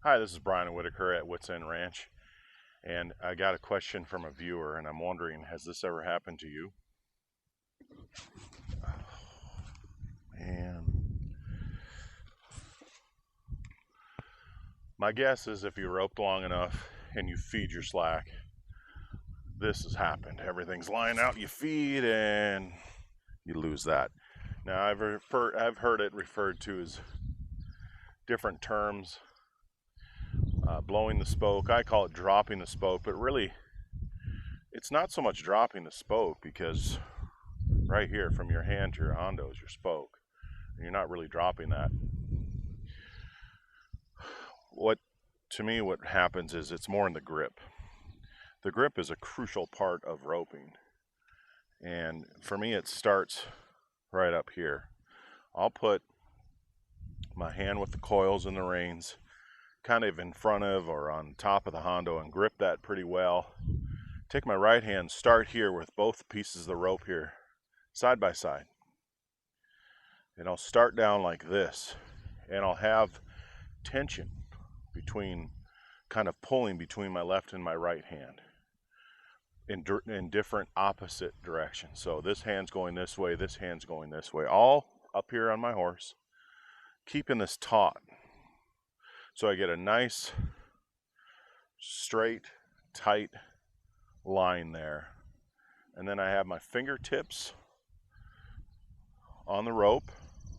Hi, this is Brian Whitaker at Wits End Ranch, and I got a question from a viewer, and I'm wondering, has this ever happened to you? And my guess is if you roped long enough and you feed your slack, this has happened. Everything's lying out, you feed, and you lose that. Now, I've heard it referred to as different terms, blowing the spoke. I call it dropping the spoke, but really, it's not so much dropping the spoke because right here from your hand to your hondo is your spoke. And you're not really dropping that. What to me what happens is it's more in the grip. The grip is a crucial part of roping. And for me it starts right up here. I'll put my hand with the coils and the reins kind of in front of or on top of the hondo and grip that pretty well. Take my right hand, start here with both pieces of the rope here side by side. And I'll start down like this, and I'll have tension between, kind of pulling between my left and my right hand in different opposite directions. So this hand's going this way, this hand's going this way, all up here on my horse, keeping this taut. So I get a nice, straight, tight line there. And then I have my fingertips on the rope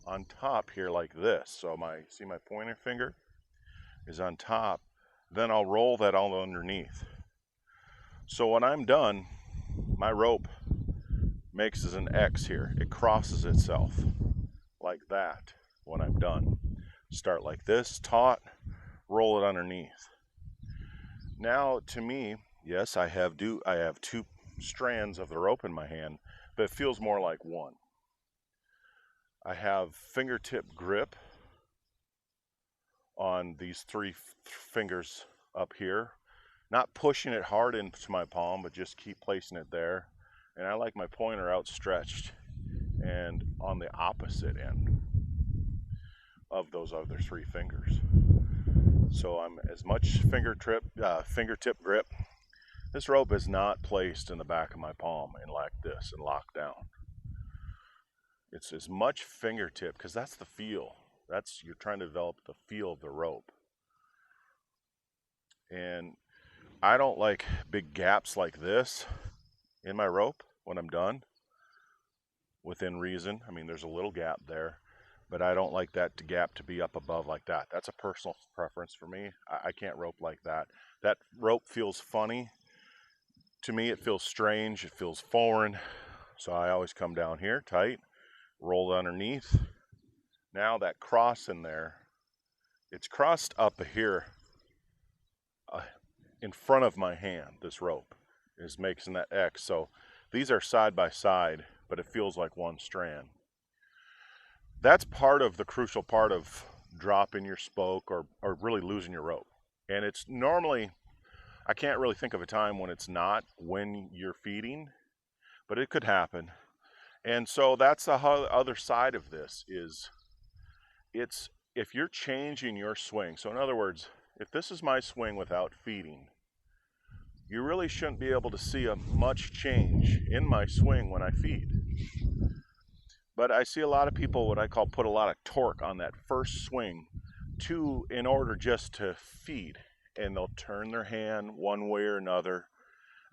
on top here like this. So see my pointer finger is on top. Then I'll roll that all underneath. So when I'm done, my rope makes as an X here. It crosses itself like that when I'm done. Start like this, taut, roll it underneath. Now to me, yes, I have two strands of the rope in my hand, but it feels more like one. I have fingertip grip on these three fingers up here, not pushing it hard into my palm, but just keep placing it there. And I like my pointer outstretched and on the opposite end of those other three fingers. So I'm as much fingertip grip. This rope is not placed in the back of my palm and like this and locked down. It's as much fingertip because that's the feel. You're trying to develop the feel of the rope. And I don't like big gaps like this in my rope when I'm done, within reason. I mean, there's a little gap there, but I don't like that gap to be up above like that. That's a personal preference for me. I can't rope like that. That rope feels funny. To me, it feels strange. It feels foreign. So I always come down here tight, roll underneath. Now that cross in there, it's crossed up here in front of my hand. This rope is making that X. So these are side by side, but it feels like one strand. That's part of the crucial part of dropping your spoke or really losing your rope. And it's normally, I can't really think of a time when it's not when you're feeding, but it could happen. And so that's the other side of this is it's if you're changing your swing. So in other words, if this is my swing without feeding, you really shouldn't be able to see a much change in my swing when I feed. But I see a lot of people, what I call, put a lot of torque on that first swing in order just to feed. And they'll turn their hand one way or another.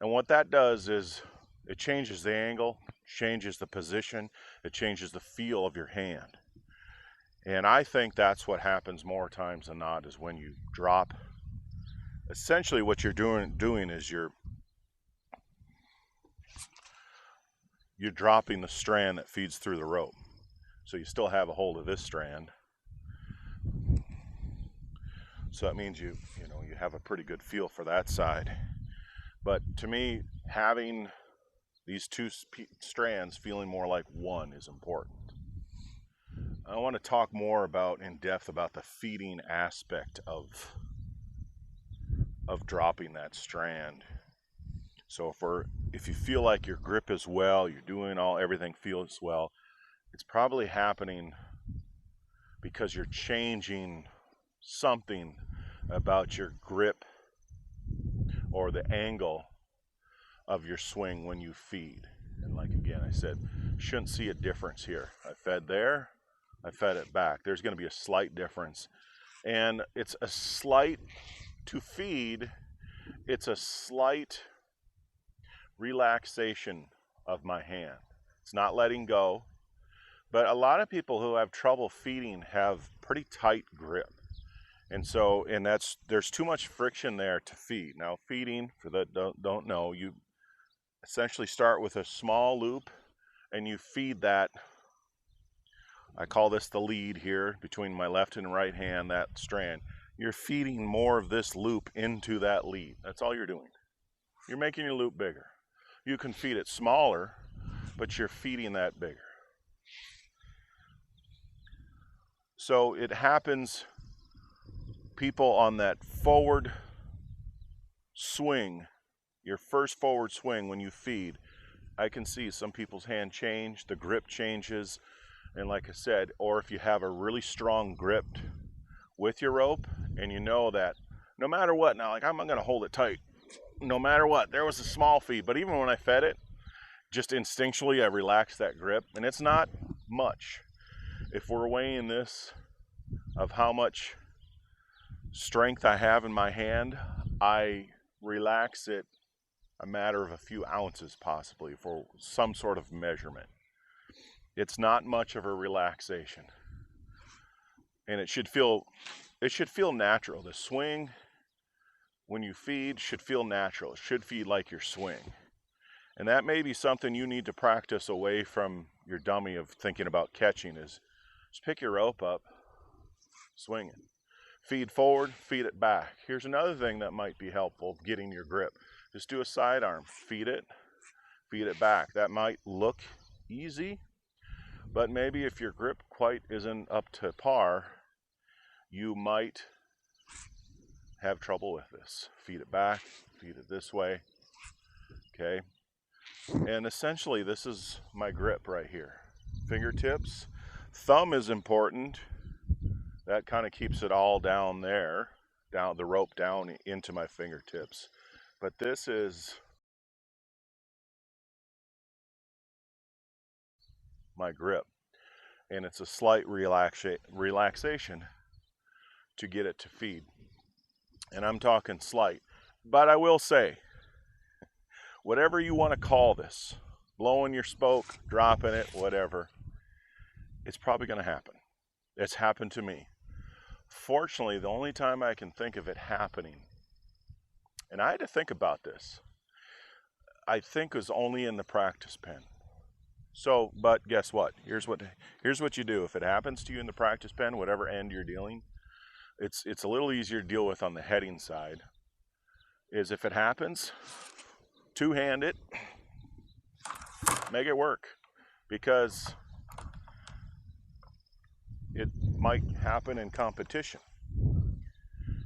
And what that does is it changes the angle, changes the position, it changes the feel of your hand. And I think that's what happens more times than not is when you drop. Essentially what you're doing is you're dropping the strand that feeds through the rope. So you still have a hold of this strand. So that means you have a pretty good feel for that side. But to me, having these two strands feeling more like one is important. I want to talk more in depth about the feeding aspect of dropping that strand. So if you feel like your grip is well, you're doing everything feels well, it's probably happening because you're changing something about your grip or the angle of your swing when you feed. And like again, I said, shouldn't see a difference here. I fed there, I fed it back. There's going to be a slight difference. And it's a slight, to feed, it's a slight relaxation of my hand. It's not letting go. But a lot of people who have trouble feeding have pretty tight grip. And so, there's too much friction there to feed. Now, feeding, for that don't know, you essentially start with a small loop and you feed that. I call this the lead here between my left and right hand, that strand. You're feeding more of this loop into that lead. That's all you're doing. You're making your loop bigger. You can feed it smaller, but you're feeding that bigger. So it happens, people on that forward swing, your first forward swing when you feed, I can see some people's hand change, the grip changes, and like I said, or if you have a really strong grip with your rope and you know that no matter what, now like I'm gonna hold it tight, no matter what, there was a small feed, but even when I fed it, just instinctually I relaxed that grip, and it's not much. If we're weighing this of how much strength I have in my hand, I relax it a matter of a few ounces possibly for some sort of measurement. It's not much of a relaxation. And it should feel natural. The swing, when you feed, should feel natural. It should feel like your swing. And that may be something you need to practice away from your dummy of thinking about catching, is just pick your rope up, swing it. Feed forward, feed it back. Here's another thing that might be helpful, getting your grip. Just do a sidearm, feed it back. That might look easy, but maybe if your grip quite isn't up to par, you might have trouble with this. Feed it back, feed it this way, okay? And essentially this is my grip right here. Fingertips, thumb is important. That kind of keeps it all down there, down the rope down into my fingertips. But this is my grip, and it's a slight relaxation to get it to feed. And I'm talking slight. But I will say, whatever you want to call this, blowing your spoke, dropping it, whatever, it's probably going to happen. It's happened to me. Fortunately, the only time I can think of it happening, and I had to think about this, I think was only in the practice pen. So, but guess what? Here's what you do. If it happens to you in the practice pen, whatever end you're dealing, it's a little easier to deal with on the heading side. Is if it happens, two-hand it, make it work, because it might happen in competition.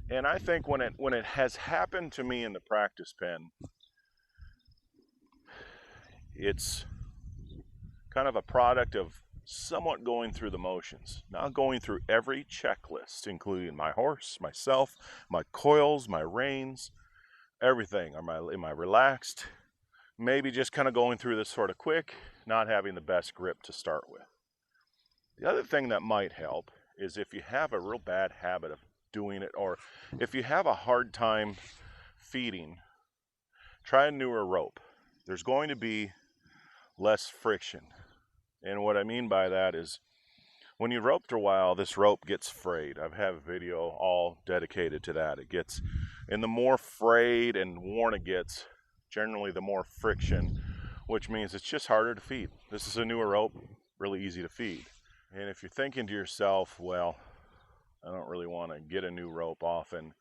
And I think when it has happened to me in the practice pen, it's kind of a product of somewhat going through the motions, not going through every checklist, including my horse, myself, my coils, my reins, everything. Am I relaxed? Maybe just kind of going through this sort of quick, not having the best grip to start with. The other thing that might help is if you have a real bad habit of doing it, or if you have a hard time feeding, try a newer rope. There's going to be less friction. And what I mean by that is when you rope for a while, this rope gets frayed. I have a video all dedicated to that. And the more frayed and worn it gets, generally the more friction, which means it's just harder to feed. This is a newer rope, really easy to feed. And if you're thinking to yourself, well, I don't really want to get a new rope often,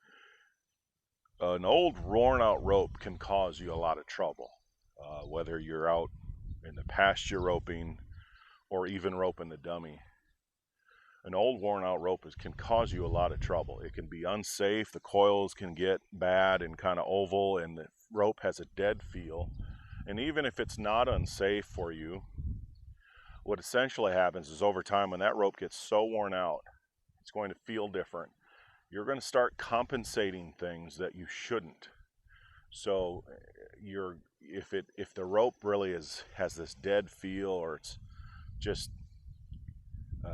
an old worn out rope can cause you a lot of trouble, whether you're out in the pasture roping or even roping the dummy. An old worn out rope can cause you a lot of trouble. It can be unsafe, the coils can get bad and kind of oval, and the rope has a dead feel. And even if it's not unsafe for you, what essentially happens is over time when that rope gets so worn out, it's going to feel different. you're going to start compensating things that you shouldn't. So if the rope really has this dead feel, or it's just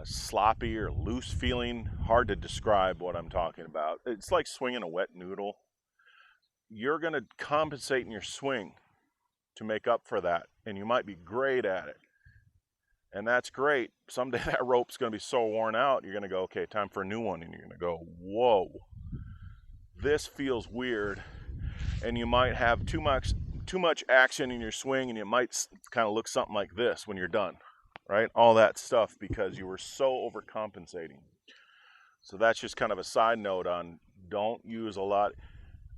sloppy or loose feeling, hard to describe what I'm talking about. It's like swinging a wet noodle. You're going to compensate in your swing to make up for that, and you might be great at it. And that's great. Someday that rope's going to be so worn out, you're going to go, okay, time for a new one. And you're going to go, whoa, this feels weird. And you might have too much action in your swing, and it might kind of look something like this when you're done, right? All that stuff because you were so overcompensating. So that's just kind of a side note on don't use a lot.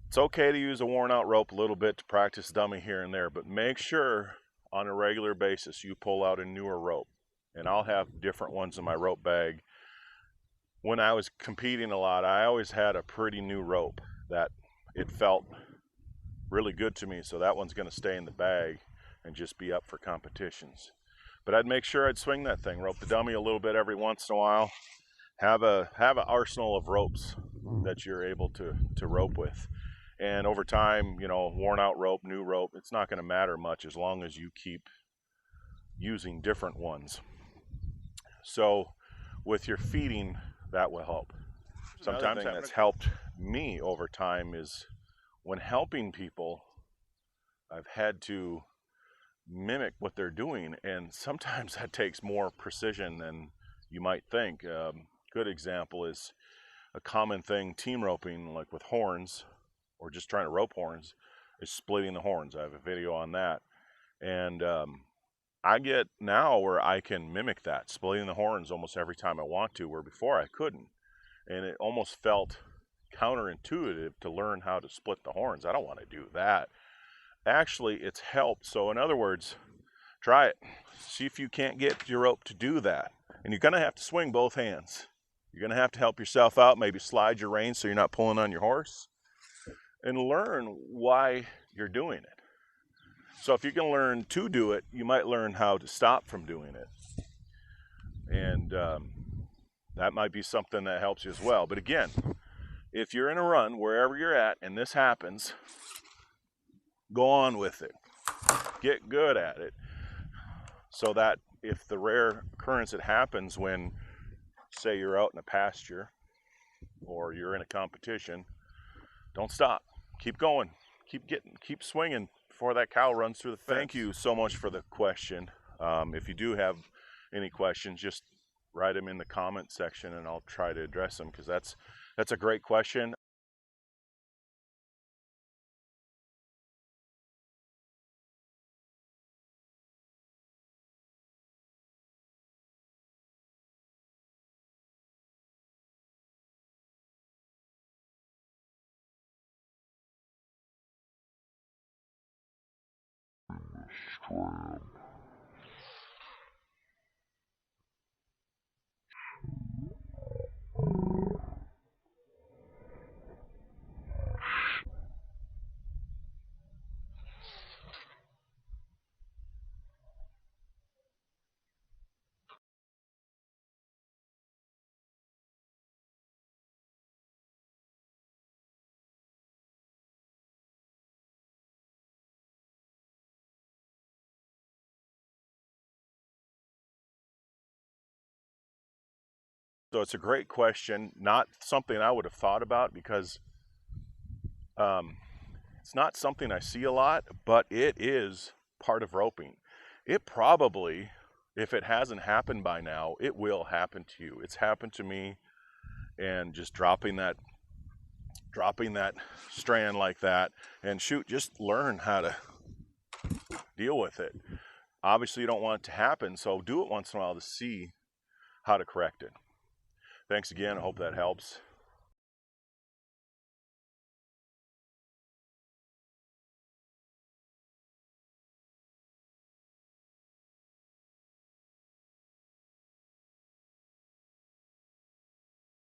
It's okay to use a worn out rope a little bit to practice dummy here and there, but make sure on a regular basis you pull out a newer rope. And I'll have different ones in my rope bag. When I was competing a lot, I always had a pretty new rope that it felt really good to me, so that one's going to stay in the bag and just be up for competitions. But I'd make sure I'd swing that thing, rope the dummy a little bit every once in a while. Have an arsenal of ropes that you're able to rope with. And over time, you know, worn out rope, new rope, it's not going to matter much as long as you keep using different ones. So with your feeding, that will help. Sometimes that's helped me over time is when helping people, I've had to mimic what they're doing, and sometimes that takes more precision than you might think. Good example is a common thing team roping, like with horns, or just trying to rope horns, is splitting the horns. I have a video on that. And I get now where I can mimic that, splitting the horns almost every time I want to, where before I couldn't. And it almost felt counterintuitive to learn how to split the horns. I don't want to do that. Actually, it's helped. So in other words, try it. See if you can't get your rope to do that. And you're going to have to swing both hands. You're going to have to help yourself out, maybe slide your reins so you're not pulling on your horse, and learn why you're doing it. So if you can learn to do it, you might learn how to stop from doing it. And that might be something that helps you as well. But again, if you're in a run, wherever you're at, and this happens, go on with it. Get good at it. So that if the rare occurrence that happens when, say, you're out in a pasture or you're in a competition, don't stop. Keep going. Keep swinging before that cow runs through the fence. Thank you so much for the question. If you do have any questions, just write them in the comment section and I'll try to address them, because that's a great question. So it's a great question, not something I would have thought about, because it's not something I see a lot, but it is part of roping. It probably, if it hasn't happened by now, it will happen to you. It's happened to me, and just dropping that strand like that, and shoot, just learn how to deal with it. Obviously, you don't want it to happen, so do it once in a while to see how to correct it. Thanks again. I hope that helps.